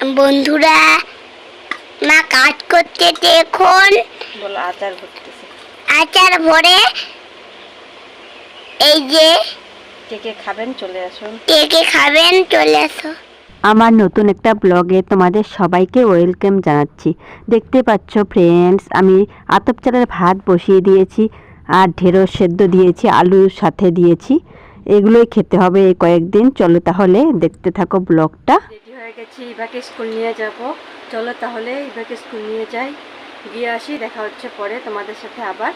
বন্ধুরা, মা কাজ করতেছে এখন। বলো আচার ভরতেছে। আচার ভরে এই যে কে কে খাবেন চলে আসুন। কে খাবেন চলে আসো। আমার নতুন একটা ব্লগে তোমাদের সবাইকে ওয়েলকাম জানাচ্ছি। দেখতে পাচ্ছ ফ্রেন্ডস, আমি আতপ চালের ভাত বসিয়ে দিয়েছি আর ঢেঁড়স সেদ্ধ দিয়েছি, আলুর সাথে দিয়েছি। এগুলোই খেতে হবে এই কয়েকদিন। চলো তাহলে দেখতে থাকো ব্লগটা। রেডি হয়ে গেছি, ইভাকে স্কুল নিয়ে যাব। চলো তাহলে ইভাকে স্কুল নিয়ে যাই, গিয়ে আসি। দেখা হচ্ছে পরে তোমাদের সাথে। আবার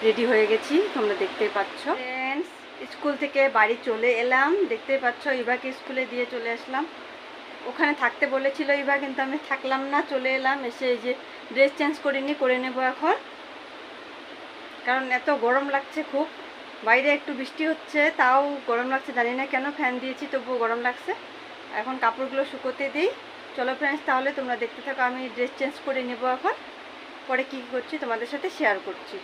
রেডি হয়ে গেছি, তোমরা দেখতেই পাচ্ছ। ফ্রেন্ডস, স্কুল থেকে বাড়ি চলে এলাম। দেখতেই পাচ্ছ ইভাকে স্কুলে দিয়ে চলে আসলাম। ওখানে থাকতে বলেছিল ইভা, কিন্তু আমি থাকলাম না, চলে এলাম। এসে এই যে ড্রেস চেঞ্জ করে নেব এখন, কারণ এত গরম লাগছে খুব। বাইরে একটু বৃষ্টি হচ্ছে, তাও গরম লাগছে, জানি না কেন, ফ্যান দিয়েছি তবুও গরম লাগছে। এখন কাপড়গুলো শুকোতে দিই। চলো ফ্রেন্ডস, তাহলে তোমরা দেখতে থাকো। আমি ড্রেস চেঞ্জ করে নেব এখন, পরে কী করছি তোমাদের সাথে শেয়ার করছি।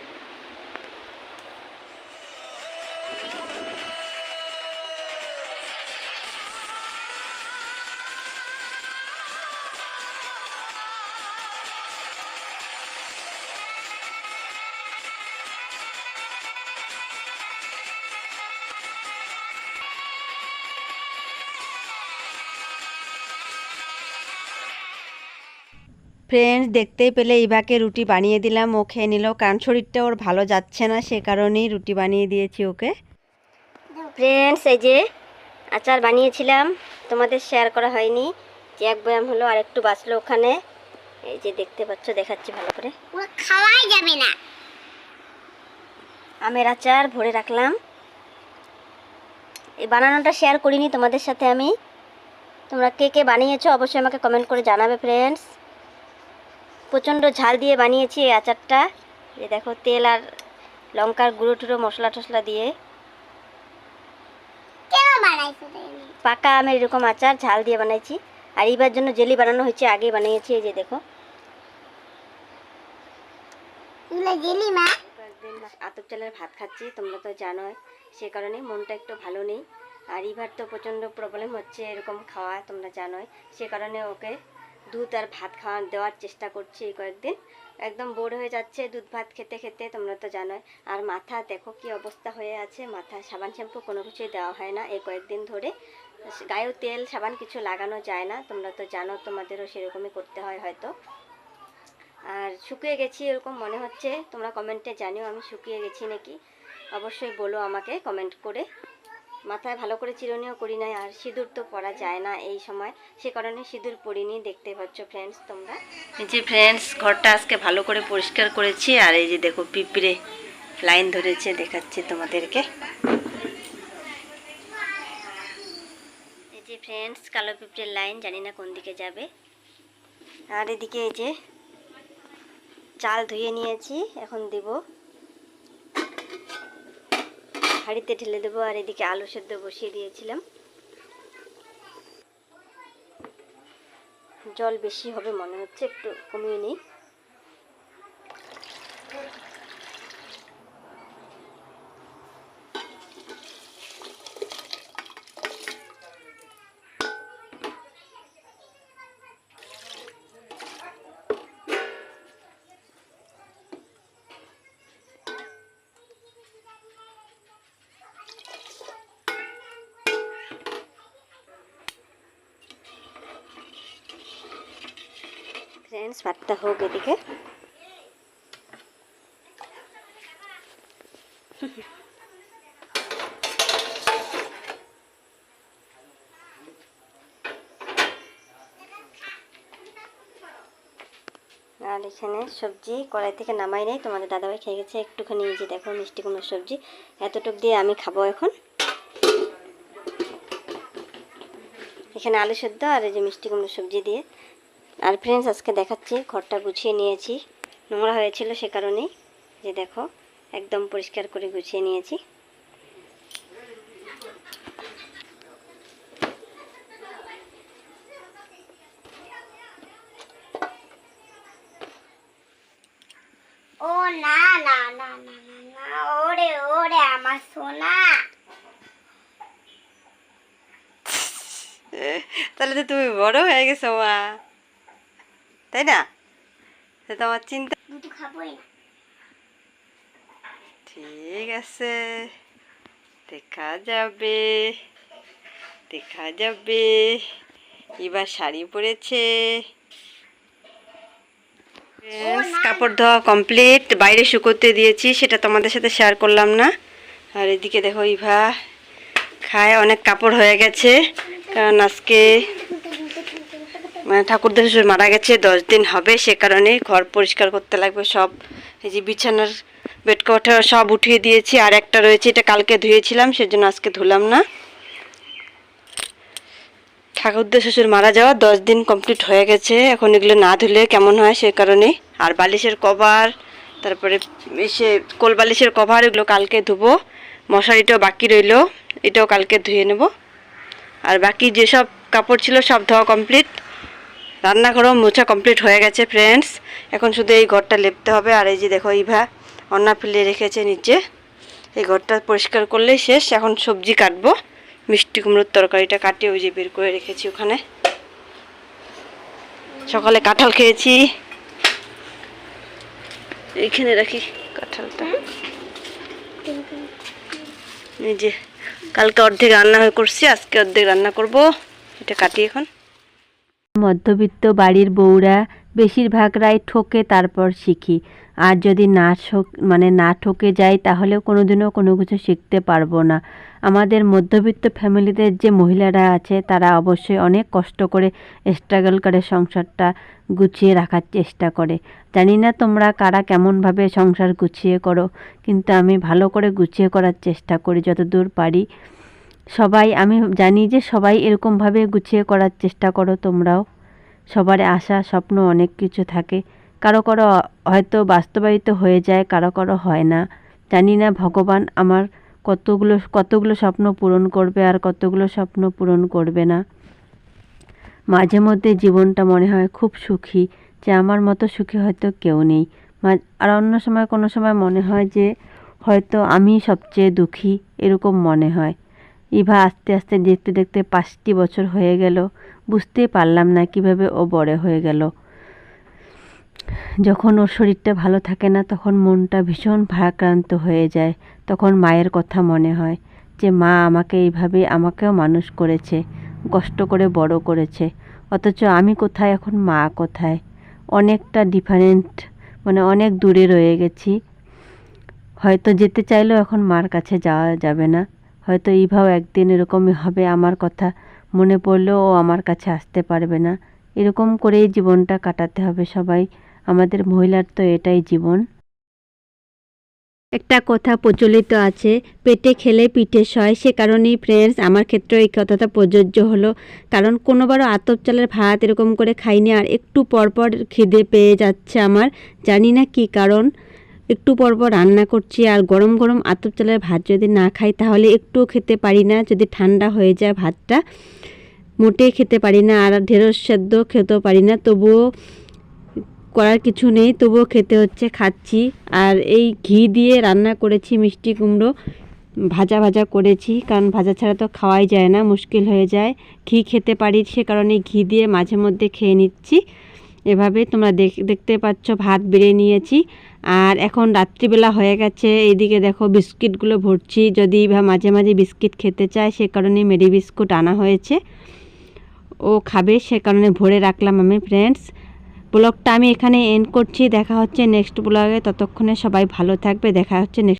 ফ্রেন্ডস, দেখতেই পেলে ইভাকে রুটি বানিয়ে দিলাম, ও খেয়ে নিল। কারণ শরীরটা ওর ভালো যাচ্ছে না, সে কারণেই রুটি বানিয়ে দিয়েছি ওকে। ফ্রেন্ডস, এই যে আচার বানিয়েছিলাম, তোমাদের শেয়ার করা হয়নি, যে এক বয়াম হলো, আর একটু বাঁচলো ওখানে। এই যে দেখতে পাচ্ছ, দেখাচ্ছি ভালো করে। খাওয়াই যাবে না। আমের আচার ভরে রাখলাম। এই বানানোটা শেয়ার করিনি তোমাদের সাথে আমি। তোমরা কে কে বানিয়েছো অবশ্যই আমাকে কমেন্ট করে জানাবে ফ্রেন্ডস। প্রচণ্ড ঝাল দিয়ে বানিয়েছি এই আচারটা। এই দেখো, তেল আর লঙ্কার গুঁড়ো টুড়ো মশলা টশলা দিয়ে পাকা আমের এরকম আচার ঝাল দিয়ে বানাইছি। আর এইবার জন্য জেলি বানানো হয়েছে, আগে বানিয়েছি। এই যে দেখো, জেলি মা। কয়েকদিন আতপ চালের ভাত খাচ্ছি, তোমরা তো জানোই, সে কারণে মনটা একটু ভালো নেই। আর এবার তো প্রচণ্ড প্রবলেম হচ্ছে এরকম খাওয়া, তোমরা জানোই, সে কারণে ওকে দুধ আর ভাত খাওয়া দেওয়ার চেষ্টা করছি এই কয়েকদিন। একদম বোর হয়ে যাচ্ছে দুধ ভাত খেতে খেতে, তোমরা তো জানোই। আর মাথা দেখো কি অবস্থা হয়ে আছে, মাথায় সাবান শ্যাম্পু কোনো কিছুই দেওয়া হয় না এই কয়েকদিন ধরে। গায়েও তেল সাবান কিছু লাগানো যায় না, তোমরা তো জানো, তোমাদেরও সেরকমই করতে হয় হয়তো। আর শুকিয়ে গেছি এরকম মনে হচ্ছে। তোমরা কমেন্টে জানিও আমি শুকিয়ে গেছি নাকি, অবশ্যই বলো আমাকে কমেন্ট করে। মাথায় ভালো করে চিরুনিও করি নাই, আর সিঁদুর তো পরা যায় না এই সময়, সে কারণে সিঁদুর পরিনি। দেখতে পাচ্ছ ফ্রেন্ডস তোমরা। এই যে ফ্রেন্ডস, ঘরটা আজকে ভালো করে পরিষ্কার করেছি। আর এই যে দেখো, পিঁপড়ে লাইন ধরেছে, দেখাচ্ছি তোমাদেরকে। এই যে ফ্রেন্ডস, কালো পিঁপড়ের লাইন, জানি না কোন দিকে যাবে। আর এদিকে এই যে চাল ধুয়ে নিয়েছি, এখন দিব, হাঁড়িতে ঢেলে দেবো। আর এদিকে আলু সেদ্ধ বসিয়ে দিয়েছিলাম। জল বেশি হবে মনে হচ্ছে, একটু কমিয়ে নিই। ফ্রেন্ডস, ভাতটা হোক এদিকে। আর এখানে সবজি কড়াই থেকে নামাই নেই, তোমাদের দাদাভাই খেয়ে গেছে একটুখানি। এই যে দেখো, মিষ্টি কুমড়োর সবজি, এতটুক দিয়ে আমি খাবো এখন। এখানে আলু সেদ্ধ আর এই যে মিষ্টি কুমড়োর সবজি দিয়ে। আর ফ্রেন্ডস, আজকে দেখাচ্ছি, ঘরটা গুছিয়ে নিয়েছি, নোংরা হয়েছিল সে কারণেই। যে দেখো, একদম পরিষ্কার করে গুছিয়ে নিয়েছি। ও না না না না না, ওরে ওরে আমার সোনা। তাহলে তো তুমি বড় হয়ে গেছো মা, তাই না? তো তোমার চিন্তা দুধ খাবোই না। ঠিক আছে, দেখা যাবে দেখা যাবে। এবার শাড়ি পরেছে। কাপড় ধোয়া কমপ্লিট, বাইরে শুকোতে দিয়েছি, সেটা তোমাদের সাথে শেয়ার করলাম না। আর এদিকে দেখো ইভা খায়, অনেক কাপড় হয়ে গেছে, কারণ আজকে মানে ঠাকুরদা শ্বশুর মারা গেছে, 10 দিন হবে, সে কারণে ঘর পরিষ্কার করতে লাগবে সব। এই যে বিছানার বেড কভার সব উঠিয়ে দিয়েছি, আর একটা রয়েছে, এটা কালকে ধুয়েছিলাম, সেজন্য আজকে ধুলাম না। ঠাকুরদা শ্বশুর মারা যাওয়া 10 দিন কমপ্লিট হয়ে গেছে, এখন এগুলো না ধুলে কেমন হয়, সে কারণে। আর বালিশের কভার, তারপরে সে কোল বালিশের কভার, এগুলো কালকে ধুবো। মশারিটাও বাকি রইলো, এটাও কালকে ধুয়ে নেব। আর বাকি যেসব কাপড় ছিল সব ধোয়া কমপ্লিট। রান্নাঘরও মোছা কমপ্লিট হয়ে গেছে ফ্রেন্ডস, এখন শুধু এই ঘরটা লেপতে হবে। আর এই যে দেখো ইভা অন্না ফেলে রেখেছে নিচে, এই ঘরটা পরিষ্কার করলেই শেষ। এখন সবজি কাটবো, মিষ্টি কুমড়োর তরকারিটা কাটিয়ে ওই যে বের করে রেখেছি ওখানে। সকালে কাঁঠাল খেয়েছি, এইখানে রাখি কাঁঠালটা। এই যে কালকে অর্ধেক রান্না করছি, আজকে অর্ধেক রান্না করব, এটা কাটি এখন। মধ্যবিত্ত বাড়ির বউরা বেশিরভাগরাই ঠকে তারপর শিখি, আর যদি না ঠকে যাই তাহলেও কোনোদিনও কোনো কিছু শিখতে পারবো না। আমাদের মধ্যবিত্ত ফ্যামিলিদের যে মহিলারা আছে তারা অবশ্যই অনেক কষ্ট করে স্ট্রাগল করে সংসারটা গুছিয়ে রাখার চেষ্টা করে। জানি না তোমরা কারা কেমনভাবে সংসার গুছিয়ে করো, কিন্তু আমি ভালো করে গুছিয়ে করার চেষ্টা করি যতদূর পারি। আমি জানি যে সবাই এরকমভাবে গুছিয়ে করার চেষ্টা করো তোমরাও। সবার আশা স্বপ্ন অনেক কিছু থাকে, কারো হয়তো বাস্তবায়িত হয়ে যায়, কারো হয় না। জানি না ভগবান আমার কতগুলো স্বপ্ন পূরণ করবে আর কতগুলো স্বপ্ন পূরণ করবে না। মাঝে মধ্যে জীবনটা মনে হয় খুব সুখী, যে আমার মতো সুখী হয়তো কেউ নেই। আর অন্য সময় কোনো সময় মনে হয় যে হয়তো আমি সবচেয়ে দুঃখী, এরকম মনে হয়। ইভা আস্তে আস্তে দেখতে দেখতে 5টি বছর হয়ে গেল, বুঝতেই পারলাম না কিভাবে ও বড় হয়ে গেল। যখন ওর শরীরটা ভালো থাকে না তখন মনটা ভীষণ ভারাক্রান্ত হয়ে যায়। তখন মায়ের কথা মনে হয় যে মা আমাকেও মানুষ করেছে, কষ্ট করে বড় করেছে, অথচ আমি কোথায়, এখন মা কোথায়? অনেকটা ডিফারেন্ট, মানে অনেক দূরে রয়ে গেছি। হয়তো যেতে চাইলেও এখন মার কাছে যাওয়া যাবে না। হয়তো ইভাও একদিন এরকমই হবে, আমার কথা মনে পড়লেও ও আমার কাছে আসতে পারবে না। এরকম করেই জীবনটা কাটাতে হবে সবাই, আমাদের মহিলার তো এটাই জীবন। একটা কথা প্রচলিত আছে, পেটে খেলে পিঠে সয়, সে কারণেই ফ্রেন্ডস আমার ক্ষেত্রে এই কথাটা প্রযোজ্য হলো। কারণ কোনোবারও আতপ চালের ভাত এরকম করে খাইনি, আর একটু পরপর খিদে পেয়ে যাচ্ছে আমার, জানি না কি কারণ। একটু পরপর রান্না করছি, আর গরম গরম আতপ চালের ভাত যদি না খাই তাহলে একটুও খেতে পারি না। যদি ঠান্ডা হয়ে যায় ভাতটা মোটেই খেতে পারি না, আর ঢেঁড়স সেদ্ধ খেতেও পারি না। তবুও করার কিছু নেই, তবুও খেতে হচ্ছে, খাচ্ছি। আর এই ঘি দিয়ে রান্না করেছি মিষ্টি কুমড়ো, ভাজা করেছি, কারণ ভাজা ছাড়া তো খাওয়াই যায় না, মুশকিল হয়ে যায়। ঘি খেতে পারি, সে কারণে ঘি দিয়ে মাঝে মধ্যে খেয়ে নিচ্ছি। এভাবে তোমরা দেখতে পাচ্ছ ভাত বেড়ে নিয়েছি। আর এখন রাত্রিবেলা হয়ে গেছে, এইদিকে দেখো বিস্কিটগুলো ভরছি, যদি মাঝে মাঝে বিস্কিট খেতে চায় সে কারণে মেরি বিস্কুট আনা হয়েছে, ও খাবে, সে কারণে ভরে রাখলাম আমি। ফ্রেন্ডস, ব্লগটা আমি এখানে এন্ড করছি, দেখা হচ্ছে নেক্সট ব্লগে, ততক্ষণে সবাই ভালো থাকবে, দেখা হচ্ছে নেক্সট